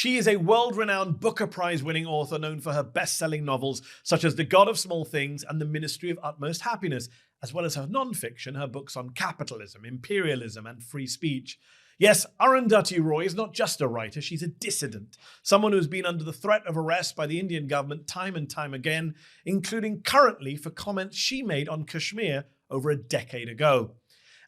She is a world-renowned Booker Prize-winning author known for her best-selling novels such as The God of Small Things and The Ministry of Utmost Happiness, as well as her non-fiction, her books on capitalism, imperialism, and free speech. Yes, Arundhati Roy is not just a writer, she's a dissident, someone who has been under the threat of arrest by the Indian government time and time again, including currently for comments she made on Kashmir over a decade ago.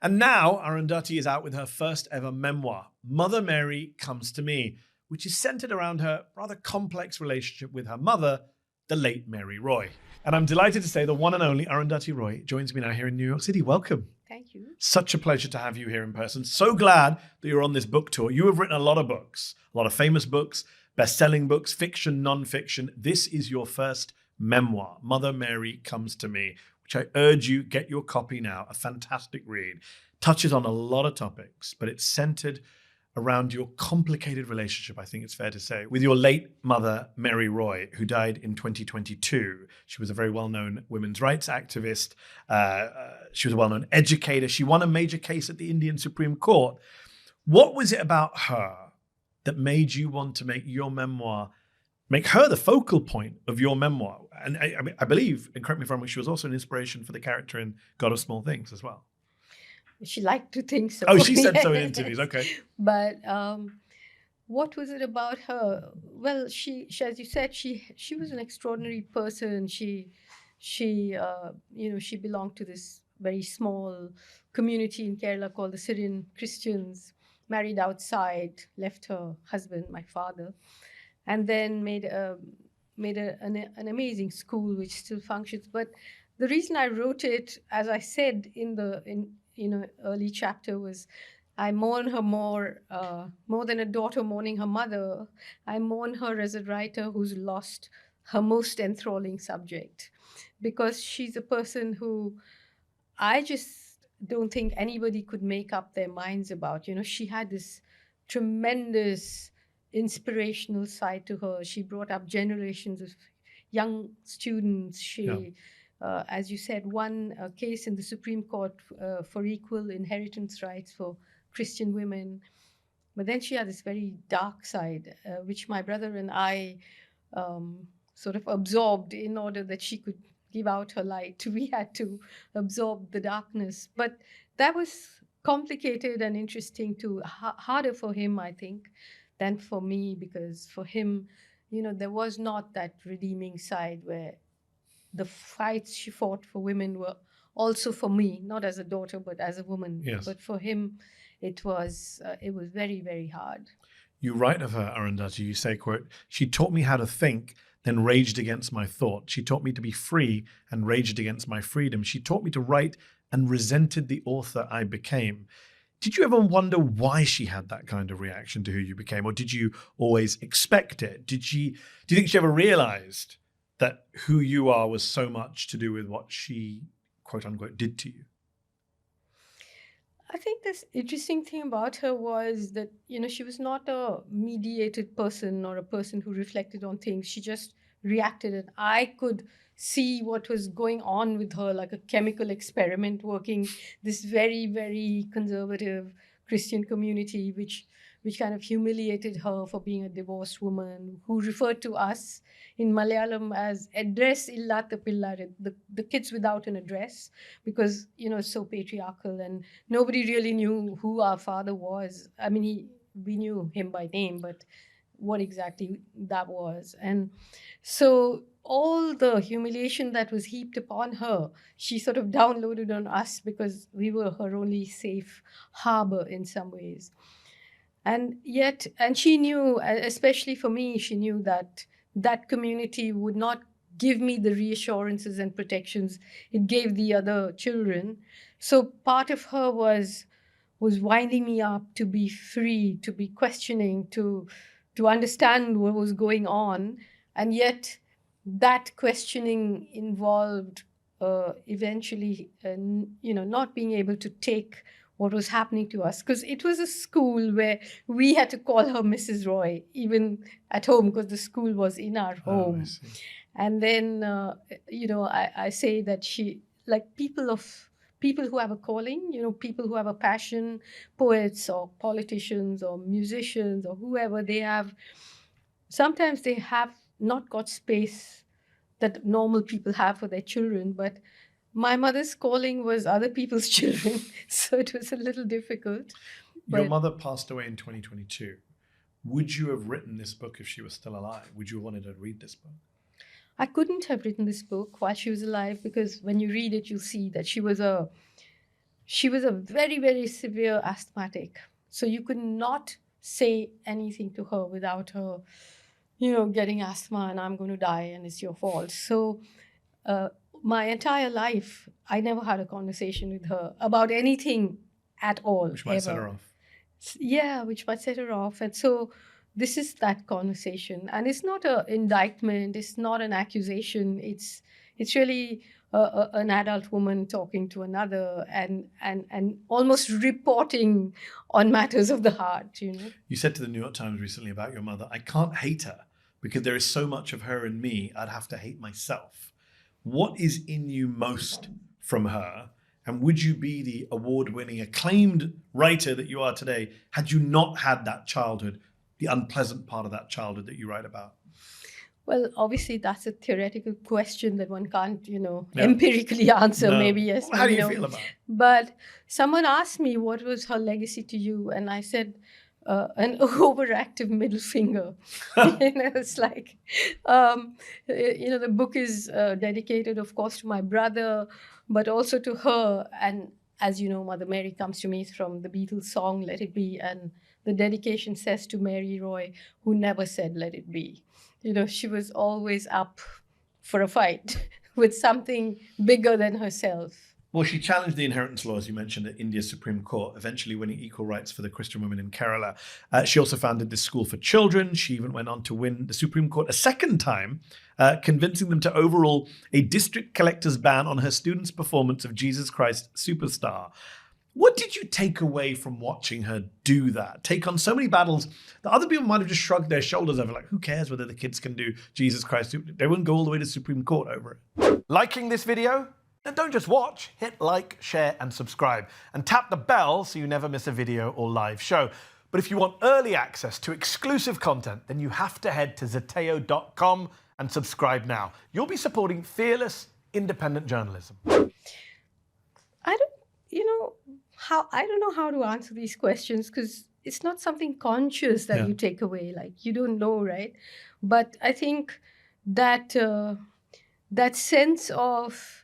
And now Arundhati is out with her first ever memoir, Mother Mary Comes to Me, which is centered around her rather complex relationship with her mother, the late Mary Roy. And I'm delighted to say the one and only Arundhati Roy joins me now here in New York City. Welcome. Thank you. Such a pleasure to have you here in person. So glad that you're on this book tour. You have written a lot of books, a lot of famous books, best-selling books, fiction, non-fiction. This is your first memoir, Mother Mary Comes to Me, which I urge you, get your copy now. A fantastic read. Touches on a lot of topics, but it's centered around your complicated relationship, I think it's fair to say, with your late mother, Mary Roy, who died in 2022. She was a very well-known women's rights activist. She was a well-known educator. She won a major case at the Indian Supreme Court. What was it about her that made you want to make your memoir, make her the focal point of your memoir? And I believe, and correct me if I'm wrong, she was also an inspiration for the character in God of Small Things as well. She liked to think so. Oh, she said so in interviews. Okay. But what was it about her? Well, she as you said, she was an extraordinary person. She belonged to this very small community in Kerala called the Syrian Christians. Married outside, left her husband, my father, and then made an amazing school which still functions. But the reason I wrote it, as I said in early chapter, was I mourn her more than a daughter mourning her mother. I mourn her as a writer who's lost her most enthralling subject, because she's a person who I just don't think anybody could make up their minds about. She had this tremendous inspirational side to her. She brought up generations of young students. She as you said, won a case in the Supreme Court for equal inheritance rights for Christian women. But then she had this very dark side, which my brother and I sort of absorbed in order that she could give out her light. We had to absorb the darkness. But that was complicated and interesting too, harder for him, I think, than for me, because for him, there was not that redeeming side where the fights she fought for women were also for me, not as a daughter, but as a woman. Yes. But for him, it was very, very hard. You write of her, Arundhati, you say, quote, "She taught me how to think, then raged against my thought. She taught me to be free and raged against my freedom. She taught me to write and resented the author I became." Did you ever wonder why she had that kind of reaction to who you became? Or did you always expect it? Do you think she ever realized that who you are was so much to do with what she, quote unquote, did to you? I think this interesting thing about her was that, she was not a mediated person or a person who reflected on things. She just reacted, and I could see what was going on with her, like a chemical experiment working. This very, very conservative Christian community, which kind of humiliated her for being a divorced woman, who referred to us in Malayalam as address illatha pillare, the kids without an address, because, it's so patriarchal and nobody really knew who our father was. I mean, we knew him by name, but what exactly that was. And so all the humiliation that was heaped upon her, she sort of downloaded on us because we were her only safe harbor in some ways. And she knew, especially for me, she knew that that community would not give me the reassurances and protections it gave the other children. So part of her was winding me up to be free, to be questioning, to understand what was going on. And yet that questioning involved eventually, not being able to take what was happening to us, because it was a school where we had to call her Mrs. Roy, even at home, because the school was in our home. And then, I say that she, like people who have a calling, people who have a passion, poets or politicians or musicians or whoever, they have sometimes they have not got space that normal people have for their children, but my mother's calling was other people's children, so it was a little difficult. Your But mother passed away in 2022. Would you have written this book if she was still alive? Would you have wanted to read this book? I couldn't have written this book while she was alive, because when you read it, you'll see that she was a very, very severe asthmatic. So you could not say anything to her without her, getting asthma and I'm going to die and it's your fault. So uh, my entire life, I never had a conversation with her about anything at all, Which might set ever. her off. Yeah, which might set her off. And so this is that conversation, and it's not an indictment, it's not an accusation. It's really an adult woman talking to another, and almost reporting on matters of the heart. You said to the New York Times recently about your mother, I can't hate her because there is so much of her in me, I'd have to hate myself. What is in you most from her? And would you be the award-winning, acclaimed writer that you are today had you not had that childhood, the unpleasant part of that childhood that you write about? Well, obviously, that's a theoretical question that one can't, Yeah. empirically answer. No. Maybe yes. How do maybe you no. feel about it? But someone asked me what was her legacy to you, and I said, an overactive middle finger. It's like, the book is dedicated, of course, to my brother, but also to her. And as you know, Mother Mary comes to me from the Beatles song, Let It Be. And the dedication says to Mary Roy, who never said, let it be. She was always up for a fight with something bigger than herself. Well, she challenged the inheritance law, as you mentioned, at India's Supreme Court, eventually winning equal rights for the Christian women in Kerala. She also founded this school for children. She even went on to win the Supreme Court a second time, convincing them to overrule a district collector's ban on her students' performance of Jesus Christ Superstar. What did you take away from watching her do that? Take on so many battles that other people might have just shrugged their shoulders over, like, who cares whether the kids can do Jesus Christ? They wouldn't go all the way to the Supreme Court over it. Liking this video? Then don't just watch. Hit like, share, and subscribe. And tap the bell so you never miss a video or live show. But if you want early access to exclusive content, then you have to head to zeteo.com and subscribe now. You'll be supporting fearless, independent journalism. I don't know how to answer these questions, because it's not something conscious that you take away. Like, you don't know, right? But I think that that sense of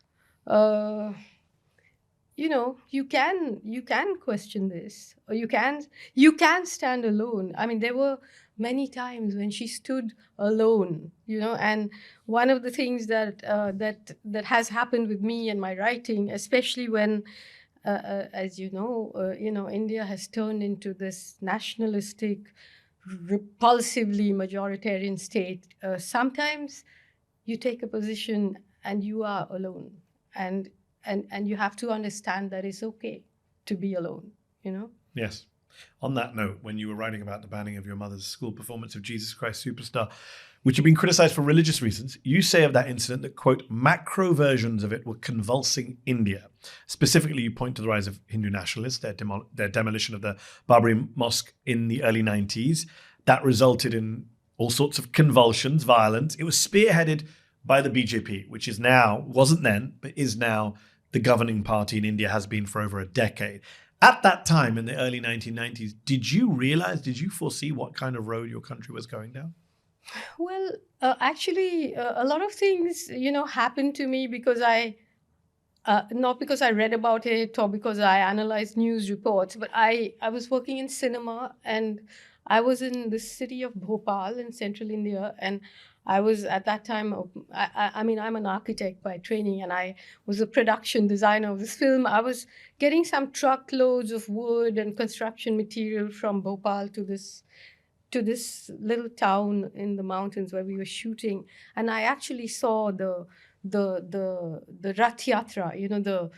you can question this, or you can stand alone. I mean, there were many times when she stood alone, and one of the things that has happened with me and my writing, especially when as India has turned into this nationalistic, repulsively majoritarian state. Sometimes you take a position and you are alone, and you have to understand that it's okay to be alone. Yes. On that note, when you were writing about the banning of your mother's school performance of Jesus Christ Superstar, which had been criticized for religious reasons, you say of that incident that, quote, macro versions of it were convulsing India. Specifically, you point to the rise of Hindu nationalists, their demolition of the Babri Mosque in the early 90s. That resulted in all sorts of convulsions, violence. It was spearheaded by the BJP, which is now, wasn't then, but is now the governing party in India, has been for over a decade. At that time, in the early 1990s, did you foresee what kind of road your country was going down? Well, actually, a lot of things, happened to me because not because I read about it or because I analyzed news reports, but I was working in cinema, and I was in the city of Bhopal in central India, and I was at that time, I mean, I'm an architect by training, and I was a production designer of this film. I was getting some truckloads of wood and construction material from Bhopal to this little town in the mountains where we were shooting, and I actually saw the Rath Yatra,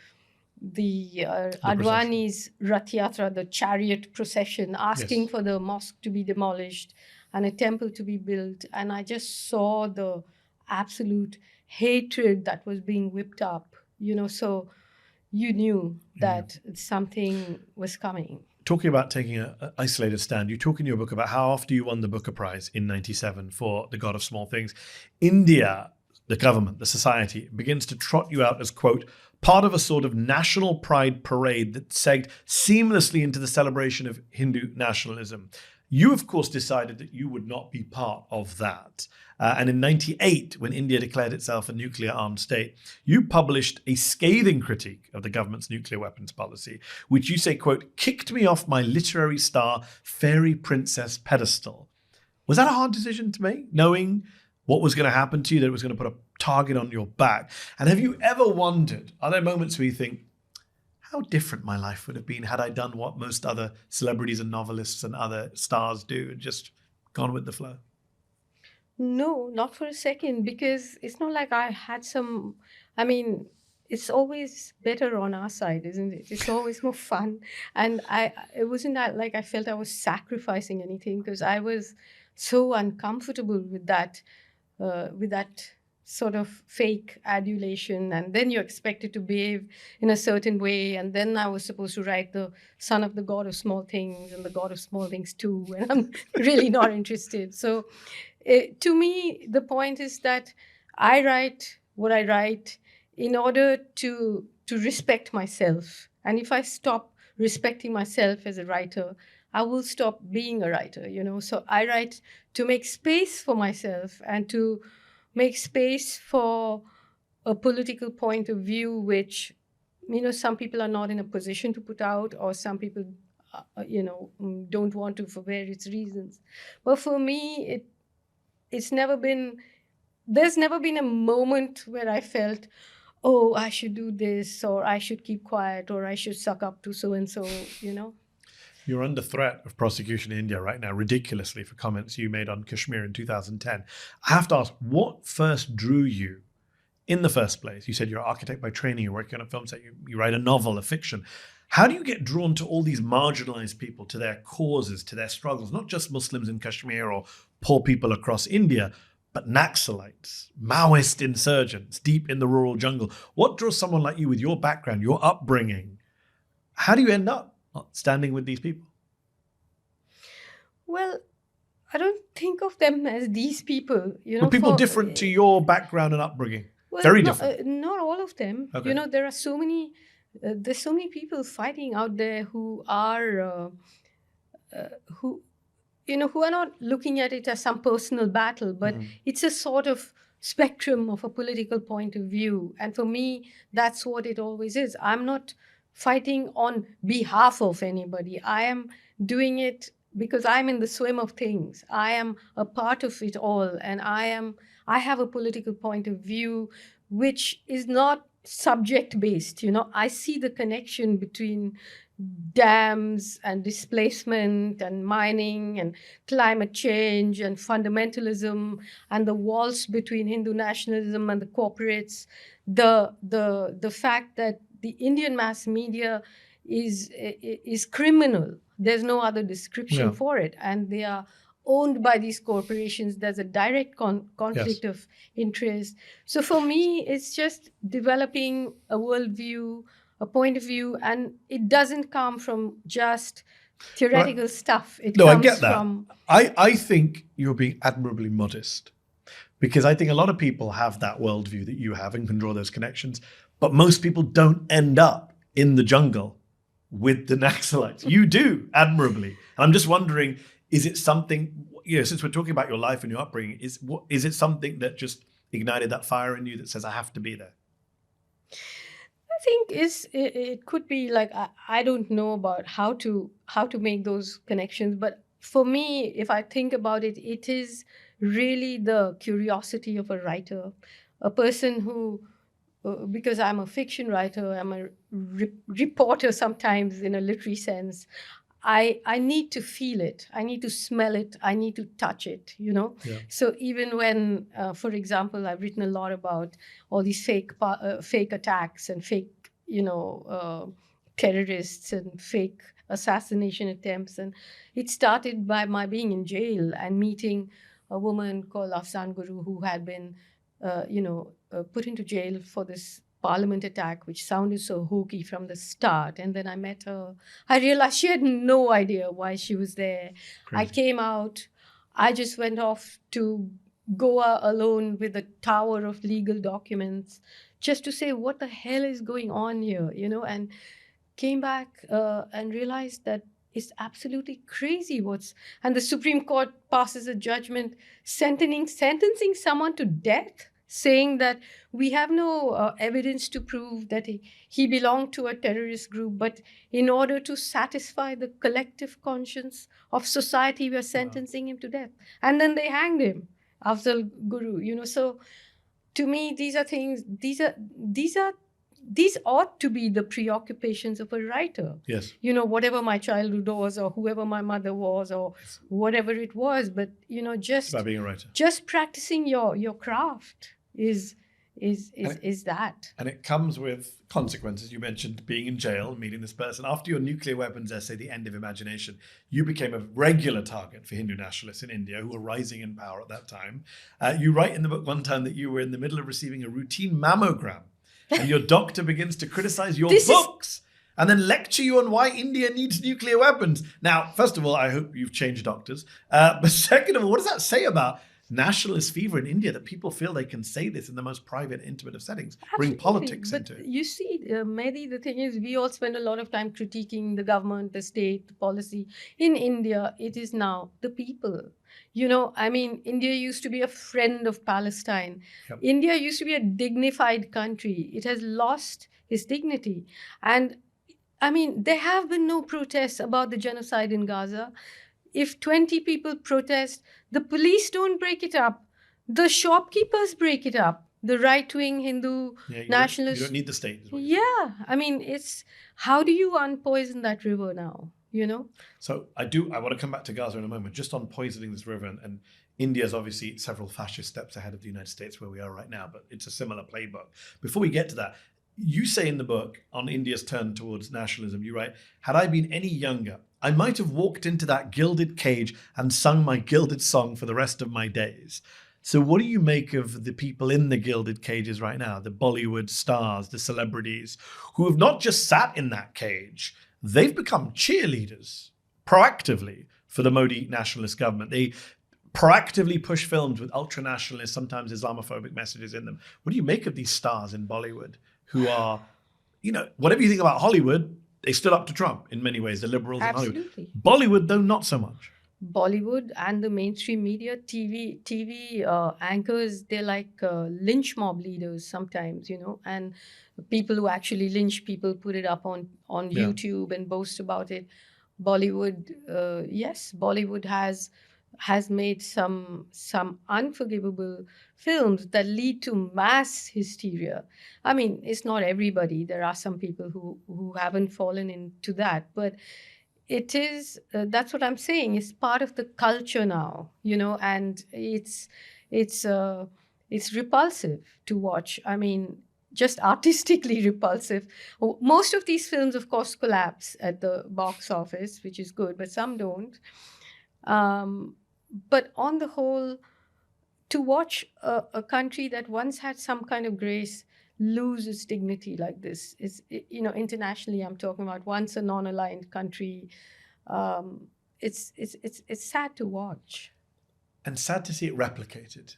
the Advani's Rath Yatra, the chariot procession, asking for the mosque to be demolished and a temple to be built. And I just saw the absolute hatred that was being whipped up, so you knew that something was coming. talking about taking an isolated stand, you talk in your book about how after you won the Booker Prize in 97 for The God of Small Things, India, the government, the society, begins to trot you out as, quote, part of a sort of national pride parade that segged seamlessly into the celebration of Hindu nationalism. You, of course, decided that you would not be part of that. And in 98, when India declared itself a nuclear-armed state, you published a scathing critique of the government's nuclear weapons policy, which you say, quote, kicked me off my literary star fairy princess pedestal. Was that a hard decision to make, knowing what was going to happen to you, that it was going to put a target on your back? And have you ever wondered, are there moments where you think, how different my life would have been had I done what most other celebrities and novelists and other stars do and just gone with the flow? No, not for a second, because it's not like I had some. I mean, it's always better on our side, isn't it? It's always more fun. And it wasn't that like I felt I was sacrificing anything, because I was so uncomfortable with that sort of fake adulation. And then you're expected to behave in a certain way. And then I was supposed to write the son of the God of small things and the God of small things too. And I'm really not interested. So to me, the point is that I write what I write in order to respect myself. And if I stop respecting myself as a writer, I will stop being a writer, So I write to make space for myself and to make space for a political point of view, which, some people are not in a position to put out, or some people, don't want to for various reasons. But for me, there's never been a moment where I felt, oh, I should do this, or I should keep quiet, or I should suck up to so-and-so. You're under threat of prosecution in India right now, ridiculously, for comments you made on Kashmir in 2010. I have to ask, what first drew you in the first place? You said you're an architect by training, you're working on a film set, you write a novel, a fiction. How do you get drawn to all these marginalized people, to their causes, to their struggles, not just Muslims in Kashmir or poor people across India, but Naxalites, Maoist insurgents deep in the rural jungle? What draws someone like you with your background, your upbringing? How do you end up standing with these people? Well, I don't think of them as these people, But people different to your background and upbringing. Well, Very different. Not all of them. Okay. There are so many. There's so many people fighting out there who are who who are not looking at it as some personal battle, but it's a sort of spectrum of a political point of view. And for me, that's what it always is. I'm not fighting on behalf of anybody. I am doing it because I'm in the swim of things. I am a part of it all, and I have a political point of view which is not subject based. I see the connection between dams and displacement and mining and climate change and fundamentalism and the walls between Hindu nationalism and the corporates. The fact that the Indian mass media is criminal. There's no other description for it, and they are owned by these corporations. There's a direct conflict of interest. So for me, it's just developing a worldview, a point of view, and it doesn't come from just theoretical stuff. It comes I get that. From... I think you're being admirably modest, because I think a lot of people have that worldview that you have and can draw those connections, but most people don't end up in the jungle with the Naxalites. You do admirably. And I'm just wondering, is it something, since we're talking about your life and your upbringing, is it something that just ignited that fire in you that says, I have to be there? I think it could be like, I don't know about how to make those connections, but for me, if I think about it, it is really the curiosity of a writer, a person who, because I'm a fiction writer, I'm a reporter sometimes in a literary sense, I need to feel it. I need to smell it. I need to touch it, Yeah. So even when, for example, I've written a lot about all these fake attacks and fake, terrorists and fake assassination attempts. And it started by my being in jail and meeting a woman called Afzan Guru, who had been, put into jail for this Parliament attack, which sounded so hokey from the start. And then I met her. I realized she had no idea why she was there. I Crazy. came out. I just went off to Goa alone with a tower of legal documents just to say, what the hell is going on here, and came back and realized that it's absolutely crazy and the Supreme Court passes a judgment sentencing someone to death, saying that we have no evidence to prove that he belonged to a terrorist group, but in order to satisfy the collective conscience of society, we are sentencing him to death. And then they hanged him, Afzal Guru. So to me, these ought to be the preoccupations of a writer. Yes. Whatever my childhood was, or whoever my mother was, or whatever it was, but just about being a writer. Just practicing your craft is that. And it comes with consequences. You mentioned being in jail, meeting this person. After your nuclear weapons essay, The End of Imagination, you became a regular target for Hindu nationalists in India who were rising in power at that time. You write in the book one time that you were in the middle of receiving a routine mammogram, and your doctor begins to criticize your books and then lecture you on why India needs nuclear weapons. Now, first of all, I hope you've changed doctors. But second of all, what does that say about nationalist fever in India, that people feel they can say this in the most private and intimate of settings, bring politics into it? You see, Mehdi, the thing is, we all spend a lot of time critiquing the government, the state, the policy. In India, it is now the people. India used to be a friend of Palestine. Yep. India used to be a dignified country. It has lost its dignity. And there have been no protests about the genocide in Gaza. If 20 people protest, the police don't break it up. The shopkeepers break it up. The right-wing Hindu nationalists. You don't need the state. Yeah. It's how do you unpoison that river now? So I want to come back to Gaza in a moment, just on poisoning this river. And India's obviously several fascist steps ahead of the United States where we are right now, but it's a similar playbook. Before we get to that, you say in the book on India's turn towards nationalism, you write, had I been any younger, I might have walked into that gilded cage and sung my gilded song for the rest of my days. So what do you make of the people in the gilded cages right now, the Bollywood stars, the celebrities, who have not just sat in that cage, they've become cheerleaders proactively for the Modi nationalist government. They proactively push films with ultra-nationalist, sometimes Islamophobic messages in them. What do you make of these stars in Bollywood who are, whatever you think about Hollywood, they stood up to Trump in many ways, the liberals in Hollywood. Bollywood, though, not so much. Bollywood and the mainstream media, TV anchors, they're like lynch mob leaders sometimes, and people who actually lynch people put it up on YouTube and boast about it. Bollywood, yes, Bollywood has made some unforgivable films that lead to mass hysteria. It's not everybody. There are some people who haven't fallen into that, but it is, that's what I'm saying, it's part of the culture now, and it's repulsive to watch. Just artistically repulsive. Most of these films, of course, collapse at the box office, which is good, but some don't. But on the whole, to watch a country that once had some kind of grace lose its dignity like this is, internationally, I'm talking about, once a non-aligned country, it's sad to watch. And sad to see it replicated.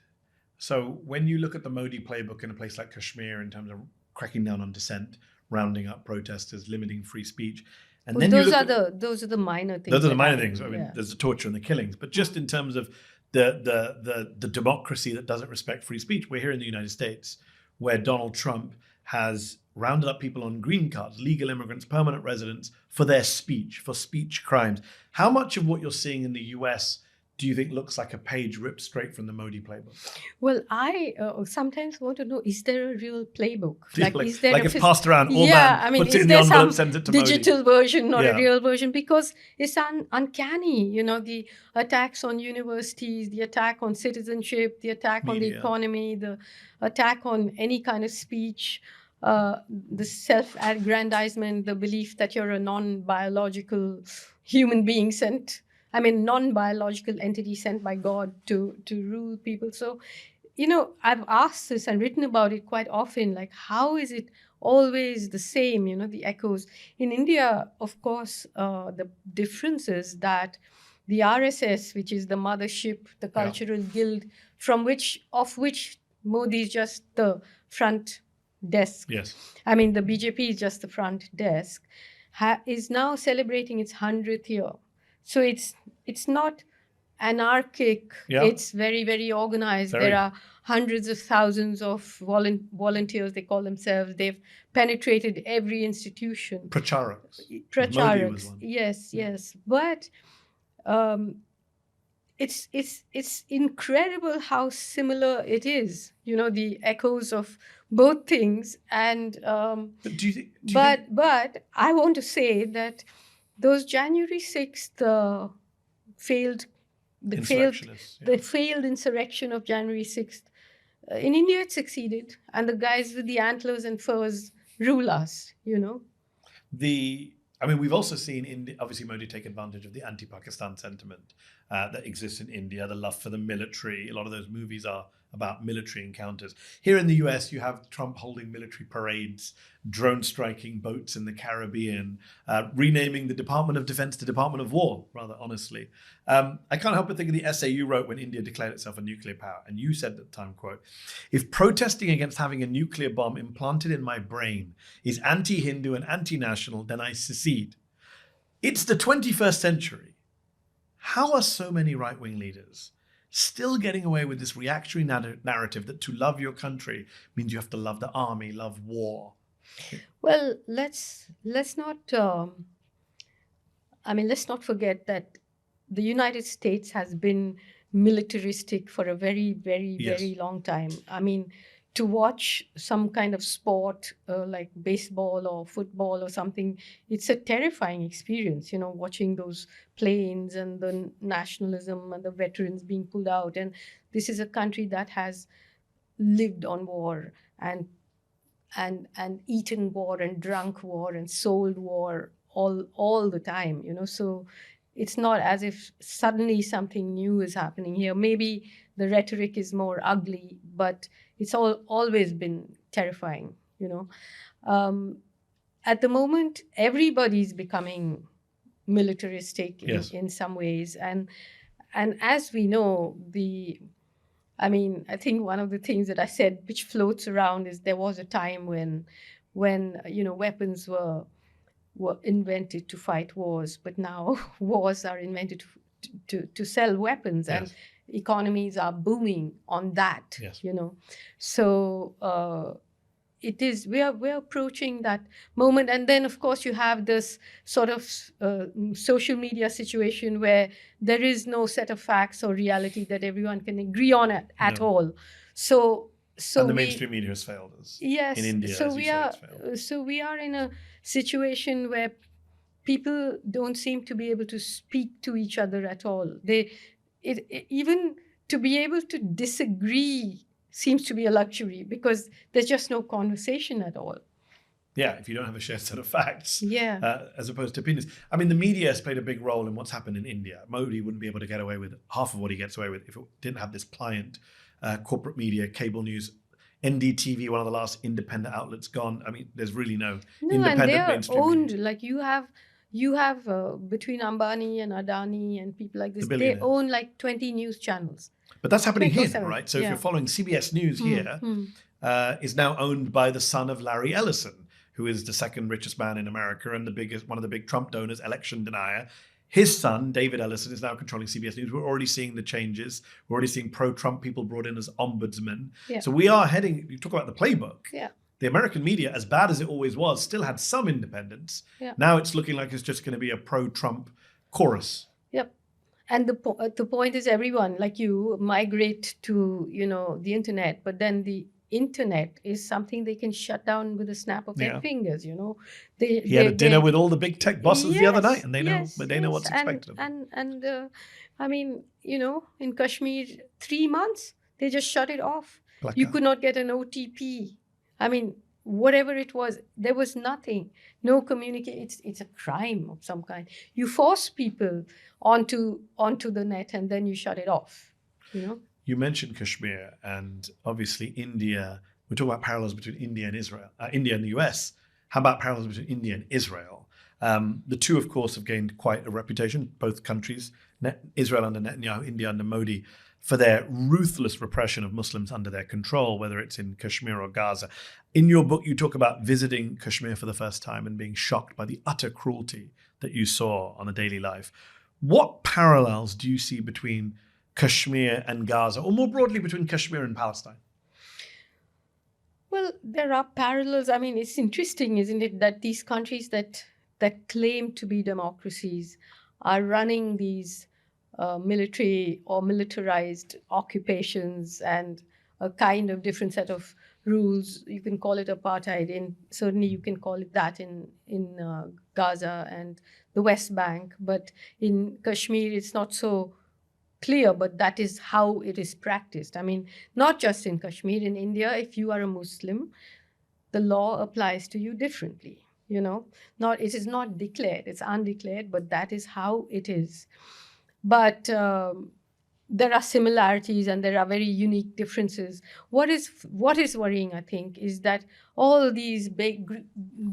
So when you look at the Modi playbook in a place like Kashmir in terms of cracking down on dissent, rounding up protesters, limiting free speech, and then those are the minor things. Those are the minor things. There's the torture and the killings, but just in terms of the democracy that doesn't respect free speech, we're here in the United States, where Donald Trump has rounded up people on green cards, legal immigrants, permanent residents, for their speech, for speech crimes. How much of what you're seeing in the US do you think looks like a page ripped straight from the Modi playbook? Well, I sometimes want to know, is there a real playbook? Is there it's passed around, all man puts it in the envelope, sends it to digital Modi. Version, not a real version? Because it's uncanny, the attacks on universities, the attack on citizenship, the attack on the economy, the attack on any kind of speech, the self-aggrandizement, the belief that you're a non-biological human being non-biological entity sent by God to rule people. So I've asked this and written about it quite often, like, how is it always the same, the echoes? In India, of course, the difference is that the RSS, which is the mothership, the cultural guild, of which Modi is just the front desk. Yes. I mean, the BJP is just the front desk, is now celebrating its 100th year. So it's not anarchic. Yeah. It's very, very organized. Very. There are hundreds of thousands of volunteers, they call themselves. They've penetrated every institution. Pracharaks. Modi was Pracharaks. one. Yes. But it's incredible how similar it is. The echoes of both things. And But do you think? but I want to say that those January 6th failed insurrection of January 6th. In India, it succeeded, and the guys with the antlers and furs rule us. We've also seen, obviously, Modi take advantage of the anti-Pakistan sentiment that exists in India, the love for the military. A lot of those movies are about military encounters. Here in the US, you have Trump holding military parades, drone striking boats in the Caribbean, renaming the Department of Defense to Department of War, rather honestly. I can't help but think of the essay you wrote when India declared itself a nuclear power. And you said at the time, quote, "If protesting against having a nuclear bomb implanted in my brain is anti-Hindu and anti-national, then I secede." It's the 21st century. How are so many right-wing leaders still getting away with this reactionary narrative that to love your country means you have to love the army, love war? Well, let's not forget that the United States has been militaristic for a very, very, very long time. I mean, to watch some kind of sport like baseball or football or something, it's a terrifying experience, watching those planes and the nationalism and the veterans being pulled out. And this is a country that has lived on war and eaten war and drunk war and sold war all the time, So it's not as if suddenly something new is happening here. Maybe the rhetoric is more ugly, but it's always been terrifying, At the moment, everybody's becoming militaristic in some ways. And as we know, I think one of the things that I said, which floats around, is there was a time when weapons were invented to fight wars, but now wars are invented to sell weapons, and economies are booming on that. So it is, we're approaching that moment. And then, of course, you have this sort of social media situation where there is no set of facts or reality that everyone can agree on at all. So and the mainstream media has failed us. Yes. In India, so we are in a situation where people don't seem to be able to speak to each other at all. Even to be able to disagree seems to be a luxury, because there's just no conversation at all. Yeah, if you don't have a shared set of facts, Yeah. As opposed to opinions. I mean, the media has played a big role in what's happened in India. Modi wouldn't be able to get away with half of what he gets away with if it didn't have this pliant corporate media, cable news. NDTV, one of the last independent outlets, gone. I mean, there's really no independent and they are mainstream owned media. like you have between Ambani and Adani and people like this, The they billionaires. own like 20 news channels. But that's happening here, 24/7. right? So if you're following CBS News here, is now owned by the son of Larry Ellison, who is the second richest man in America and one of the big Trump donors, election denier. His son, David Ellison, is now controlling CBS News. We're already seeing the changes. We're already seeing pro-Trump people brought in as ombudsmen. Yeah. So we are heading, you talk about the playbook. Yeah. The American media, as bad as it always was, still had some independence. Yeah. Now it's looking like it's just going to be a pro-Trump chorus. Yep. And the point is, everyone like you migrate to, the internet, but then the internet is something they can shut down with a snap of their fingers, He had a dinner with all the big tech bosses the other night, and they know what's expected of them. And I mean, in Kashmir, 3 months, they just shut it off. Blackout. You could not get an OTP. I mean, whatever it was, there was nothing, no communication. It's a crime of some kind. You force people onto the net and then you shut it off, You mentioned Kashmir and obviously India. We talk about parallels between India and Israel, India and the US. How about parallels between India and Israel? The two, of course, have gained quite a reputation, both countries, Israel under Netanyahu, India under Modi, for their ruthless repression of Muslims under their control, whether it's in Kashmir or Gaza. In your book, you talk about visiting Kashmir for the first time and being shocked by the utter cruelty that you saw on a daily life. What parallels do you see between Kashmir and Gaza, or more broadly between Kashmir and Palestine? Well, there are parallels. I mean, it's interesting, isn't it, that these countries that claim to be democracies are running these military or militarized occupations and a kind of different set of rules. You can call it apartheid. Certainly you can call it that in Gaza and the West Bank. But in Kashmir, it's not so clear, but that is how it is practiced. I mean, not just in Kashmir, in India, if you are a Muslim, the law applies to you differently. It is not declared, it's undeclared, but that is how it is. But there are similarities and there are very unique differences. What is worrying, I think, is that all these big,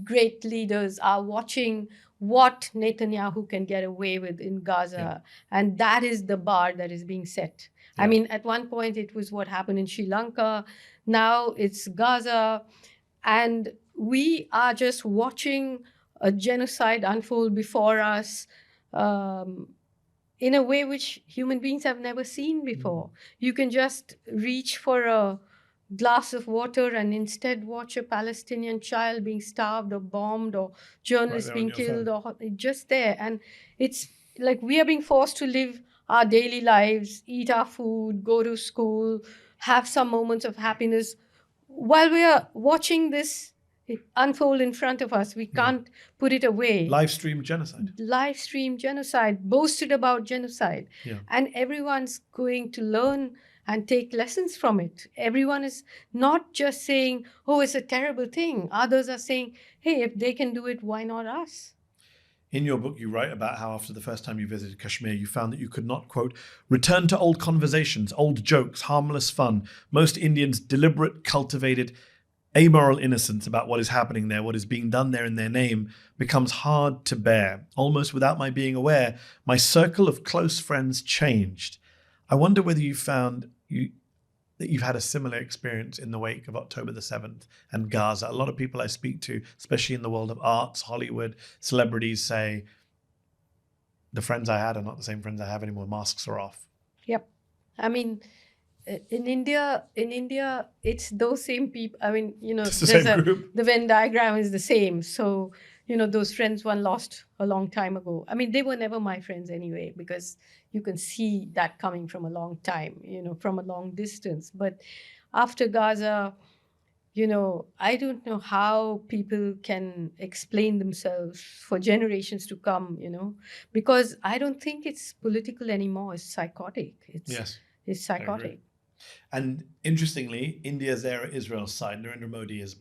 great leaders are watching what Netanyahu can get away with in Gaza, and that is the bar that is being set. I mean, at one point it was what happened in Sri Lanka, now it's Gaza, and we are just watching a genocide unfold before us. In a way which human beings have never seen before. You can just reach for a glass of water and instead watch a Palestinian child being starved or bombed or journalists being killed or just there. And it's like we are being forced to live our daily lives, eat our food, go to school, have some moments of happiness while we are watching this unfold in front of us. We can't put it away. Live stream genocide, boasted about genocide. And everyone's going to learn and take lessons from it. Everyone is not just saying, oh, it's a terrible thing. Others are saying, hey, if they can do it, why not us? In your book, you write about how after the first time you visited Kashmir, you found that you could not, quote, return to old conversations, old jokes, harmless fun. Most Indians' deliberate, cultivated, amoral innocence about what is happening there, what is being done there in their name, becomes hard to bear. Almost without my being aware, my circle of close friends changed. I wonder whether you found that you've had a similar experience in the wake of October the 7th and Gaza. A lot of people I speak to, especially in the world of arts, Hollywood, celebrities, say, the friends I had are not the same friends I have anymore. Masks are off. Yep. I mean, in India, it's those same people. I mean, it's the same group. The Venn diagram is the same. So, those friends one lost a long time ago. I mean, they were never my friends anyway, because you can see that coming from a long time, from a long distance. But after Gaza, I don't know how people can explain themselves for generations to come, because I don't think it's political anymore. It's psychotic. It's psychotic. And interestingly, India's there at Israel's side. Narendra Modi has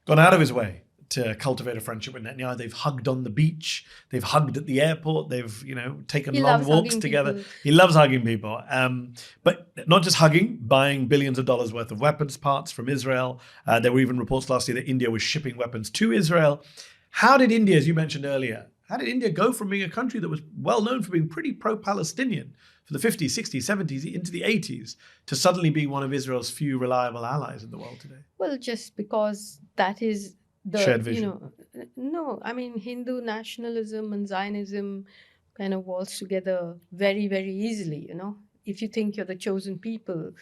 gone out of his way to cultivate a friendship with Netanyahu. They've hugged on the beach. They've hugged at the airport. They've, taken long walks together. People. He loves hugging people. But not just hugging, buying billions of dollars worth of weapons parts from Israel. There were even reports last year that India was shipping weapons to Israel. How did India, as you mentioned earlier, go from being a country that was well known for being pretty pro-Palestinian for the 50s, 60s, 70s, into the 80s, to suddenly be one of Israel's few reliable allies in the world today? Well, just because that is the shared vision. No, I mean, Hindu nationalism and Zionism kind of waltz together very, very easily. If you think you're the chosen people,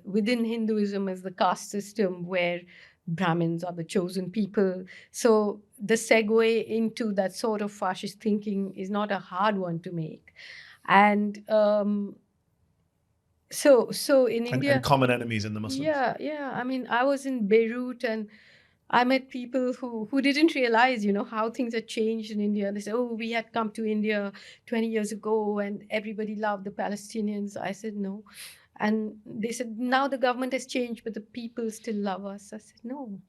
within Hinduism is the caste system where Brahmins are the chosen people. So the segue into that sort of fascist thinking is not a hard one to make. And so in India, and common enemies in the Muslims. Yeah. I mean, I was in Beirut and I met people who didn't realize, how things had changed in India. They said, oh, we had come to India 20 years ago and everybody loved the Palestinians. I said, no. And they said, now the government has changed, but the people still love us. I said, no,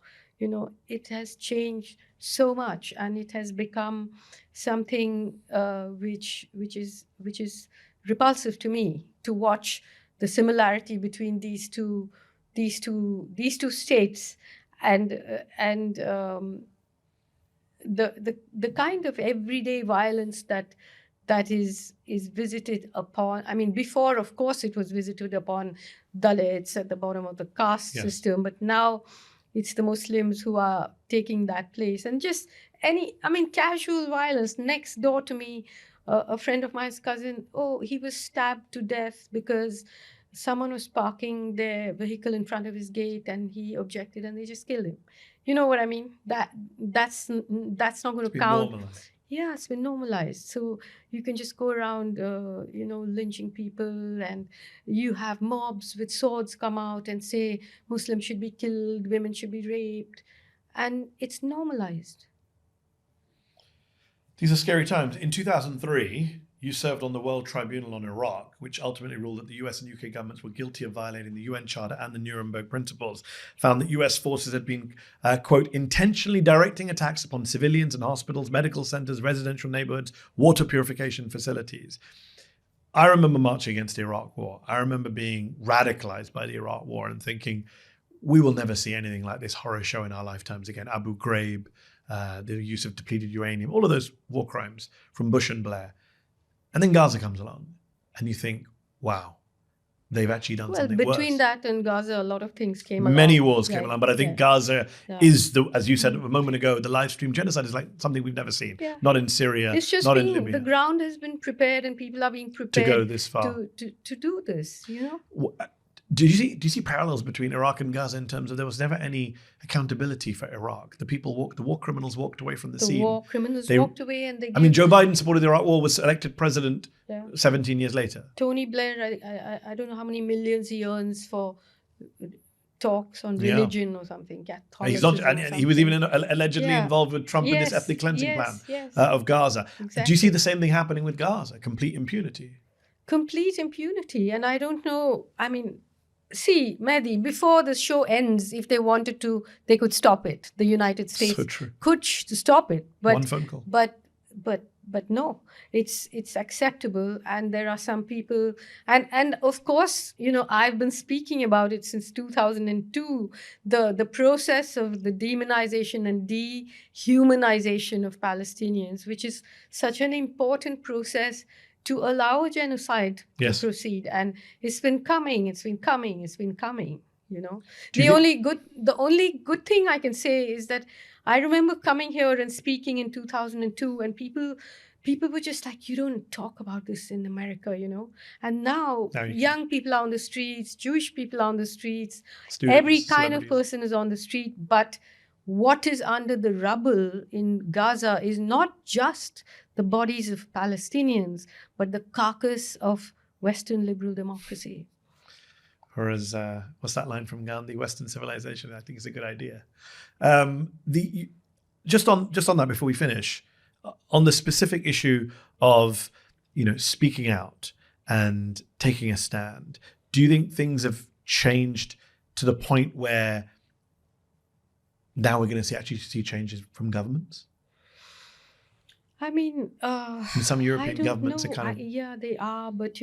it has changed so much, and it has become something which is repulsive to me, to watch the similarity between these two states, and the kind of everyday violence that is visited upon. I mean, before, of course, it was visited upon Dalits at the bottom of the caste Yes. system, but now it's the Muslims who are taking that place. And just casual violence. Next door to me, a friend of mine's cousin, oh, he was stabbed to death because someone was parking their vehicle in front of his gate and he objected and they just killed him. You know what I mean? That's not going to Been count. normalized. Yeah, it's been normalized. So you can just go around, lynching people, and you have mobs with swords come out and say Muslims should be killed, women should be raped, and it's normalized. These are scary times. In 2003, you served on the World Tribunal on Iraq, which ultimately ruled that the US and UK governments were guilty of violating the UN Charter and the Nuremberg Principles, found that US forces had been, quote, intentionally directing attacks upon civilians and hospitals, medical centers, residential neighborhoods, water purification facilities. I remember marching against the Iraq War. I remember being radicalized by the Iraq War and thinking, we will never see anything like this horror show in our lifetimes again. Abu Ghraib, the use of depleted uranium, all of those war crimes from Bush and Blair. And then Gaza comes along and you think, wow, they've actually done something worse. Between that and Gaza, a lot of things came along. Many wars came along, but I think Gaza is, as you said a moment ago, the live stream genocide is like something we've never seen. Yeah. Not in Syria, it's just not in Libya. The ground has been prepared and people are being prepared to go this far. To do this, you know? Do you see parallels between Iraq and Gaza in terms of there was never any accountability for Iraq? The war criminals walked away from the scene. The war criminals walked away and Joe Biden supported the Iraq war, was elected president 17 years later. Tony Blair, I don't know how many millions he earns for talks on religion or something. He's not, and he was even allegedly involved with Trump in this ethnic cleansing plan of Gaza. Exactly. Do you see the same thing happening with Gaza? Complete impunity. Complete impunity. And I don't know, see, Mehdi, before the show ends, if they wanted to, they could stop it. The United States could stop it. But, one phone call. But no, it's acceptable. And there are some people, and of course, I've been speaking about it since 2002, the process of the demonization and dehumanization of Palestinians, which is such an important process to allow a genocide to proceed. And it's been coming. The only good thing I can say is that I remember coming here and speaking in 2002, and people were just like, you don't talk about this in America, And now young people are on the streets, Jewish people are on the streets, students, every kind of person is on the street. But what is under the rubble in Gaza is not just the bodies of Palestinians, but the carcass of Western liberal democracy. Or as, what's that line from Gandhi? Western civilization, I think is a good idea. Just on that before we finish, on the specific issue of, speaking out and taking a stand, do you think things have changed to the point where now we're going to actually see changes from governments? Some European governments are kind of... Yeah, they are. But,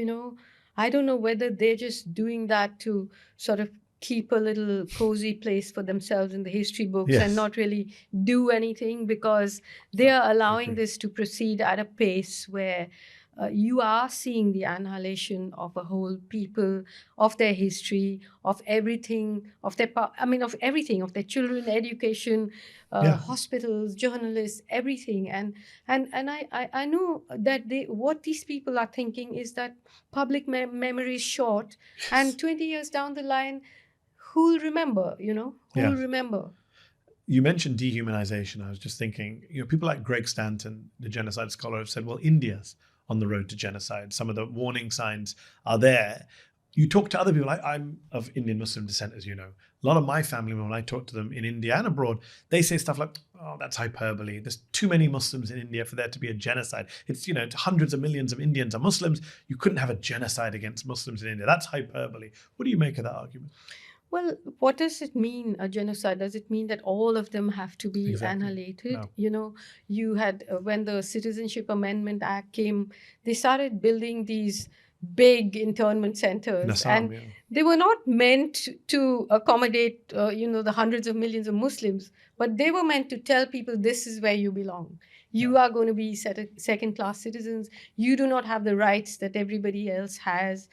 I don't know whether they're just doing that to sort of keep a little cozy place for themselves in the history books and not really do anything, because they are allowing this to proceed at a pace where you are seeing the annihilation of a whole people, of their history, of everything, of their children, education, hospitals, journalists, everything. And I know that what these people are thinking is that public memory is short, and 20 years down the line, who'll remember? Who'll remember? You mentioned dehumanization. I was just thinking, people like Greg Stanton, the genocide scholar, have said, well, India's on the road to genocide. Some of the warning signs are there. You talk to other people. I'm of Indian Muslim descent, as you know. A lot of my family, when I talk to them in India and abroad, they say stuff like, oh, that's hyperbole. There's too many Muslims in India for there to be a genocide. It's, hundreds of millions of Indians are Muslims. You couldn't have a genocide against Muslims in India. That's hyperbole. What do you make of that argument? Well, what does it mean, a genocide? Does it mean that all of them have to be annihilated? No. You had, when the Citizenship Amendment Act came, they started building these big internment centers, Nassam, and yeah. they were not meant to accommodate, the hundreds of millions of Muslims, but they were meant to tell people this is where you belong. You are going to be second-class citizens. You do not have the rights that everybody else has.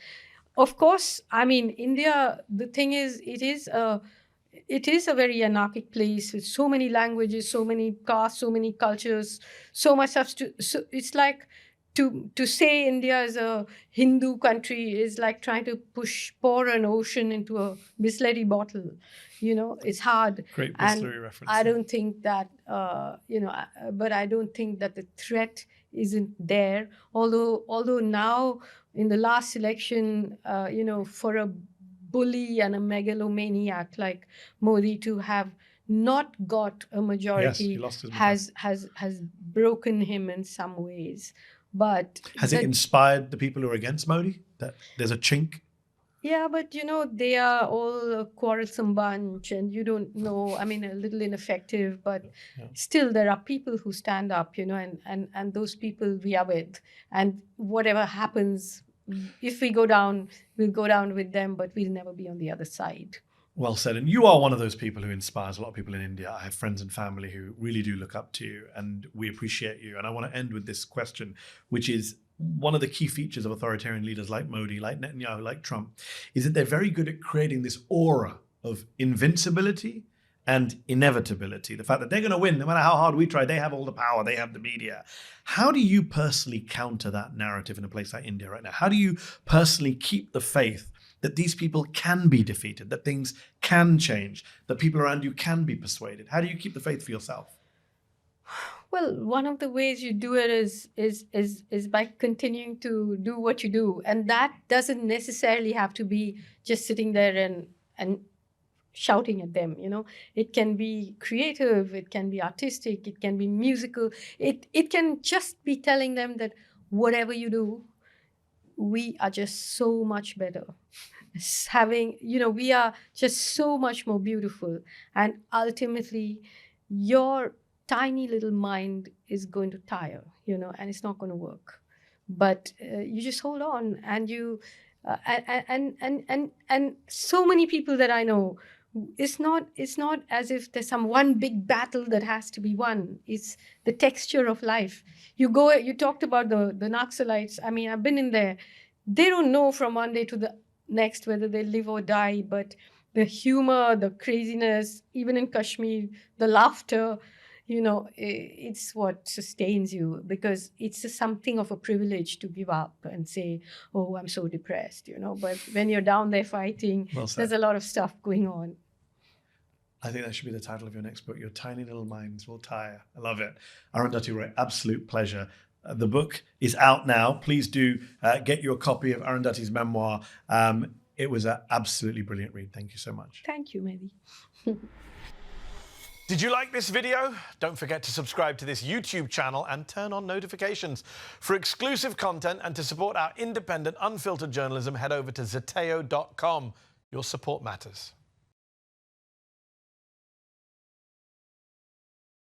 Of course, I mean, India, the thing is, it is a very anarchic place with so many languages, so many castes, so many cultures, so much stuff. So it's like to say India is a Hindu country is like trying to pour an ocean into a Bisleri bottle. It's hard. Great And Bisleri reference. I don't think that, but I don't think that the threat isn't there. Although now in the last election, for a bully and a megalomaniac like Modi to have not got a majority, Yes, he lost his majority. has broken him in some ways. But has it inspired the people who are against Modi? That there's a chink? Yeah, but they are all a quarrelsome bunch, and you don't know. I mean, a little ineffective, but still, there are people who stand up, and those people we are with. And whatever happens, if we go down, we'll go down with them, but we'll never be on the other side. Well said. And you are one of those people who inspires a lot of people in India. I have friends and family who really do look up to you, and we appreciate you. And I want to end with this question, which is one of the key features of authoritarian leaders like Modi, like Netanyahu, like Trump, is that they're very good at creating this aura of invincibility and inevitability. The fact that they're going to win, no matter how hard we try, they have all the power, they have the media. How do you personally counter that narrative in a place like India right now? How do you personally keep the faith that these people can be defeated, that things can change, that people around you can be persuaded? How do you keep the faith for yourself? Well, one of the ways you do it is by continuing to do what you do. And that doesn't necessarily have to be just sitting there and shouting at them. It can be creative, it can be artistic, it can be musical. It can just be telling them that whatever you do, we are just so much better. We are just so much more beautiful. And ultimately, your tiny little mind is going to tire, and it's not going to work. But you just hold on, and you and so many people that I know, it's not as if there's some one big battle that has to be won. It's the texture of life. You talked about the Naxalites. I mean, I've been in there. They don't know from one day to the next whether they live or die, but the humor, the craziness, even in Kashmir, the laughter, it's what sustains you, because it's something of a privilege to give up and say, oh, I'm so depressed, But when you're down there fighting, there's a lot of stuff going on. I think that should be the title of your next book, Your Tiny Little Minds Will Tire. I love it. Arundhati Roy, absolute pleasure. The book is out now. Please do get your copy of Arundhati's memoir. It was an absolutely brilliant read. Thank you so much. Thank you, Mehdi. Did you like this video? Don't forget to subscribe to this YouTube channel and turn on notifications. For exclusive content and to support our independent, unfiltered journalism, head over to zeteo.com. Your support matters.